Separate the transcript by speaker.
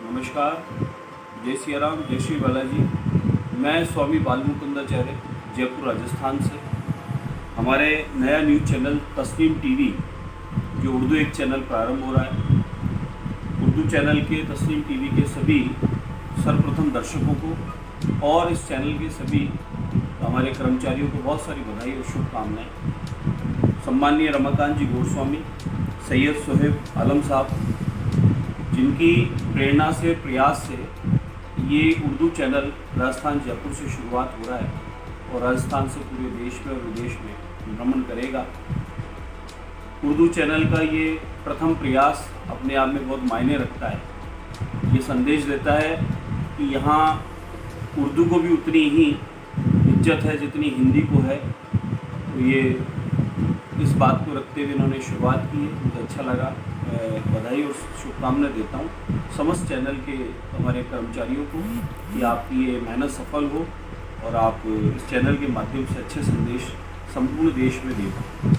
Speaker 1: नमस्कार, जय सिया राम, जय श्री बालाजी। मैं स्वामी बालमुकुंदाचार्य जयपुर राजस्थान से। हमारे नया न्यूज़ चैनल तस्नीम टीवी जो उर्दू एक चैनल प्रारंभ हो रहा है। उर्दू चैनल के तस्नीम टीवी के सभी सर्वप्रथम दर्शकों को और इस चैनल के सभी हमारे कर्मचारियों को बहुत सारी बधाई और शुभकामनाएं। सम्माननीय रमाकांत जी गोस्वामी, सैयद सोहेब आलम साहब, जिनकी प्रेरणा से प्रयास से ये उर्दू चैनल राजस्थान जयपुर से शुरुआत हो रहा है और राजस्थान से पूरे देश में और विदेश में भ्रमण करेगा। उर्दू चैनल का ये प्रथम प्रयास अपने आप में बहुत मायने रखता है। ये संदेश देता है कि यहाँ उर्दू को भी उतनी ही इज्जत है जितनी हिंदी को है। तो ये इस बात को रखते हुए इन्होंने शुरुआत की है, मुझे अच्छा लगा। बधाई और शुभकामनाएं देता हूँ समस्त चैनल के हमारे कर्मचारियों को कि आपकी ये मेहनत सफल हो और आप इस चैनल के माध्यम से अच्छे संदेश संपूर्ण देश में दे पाएँ।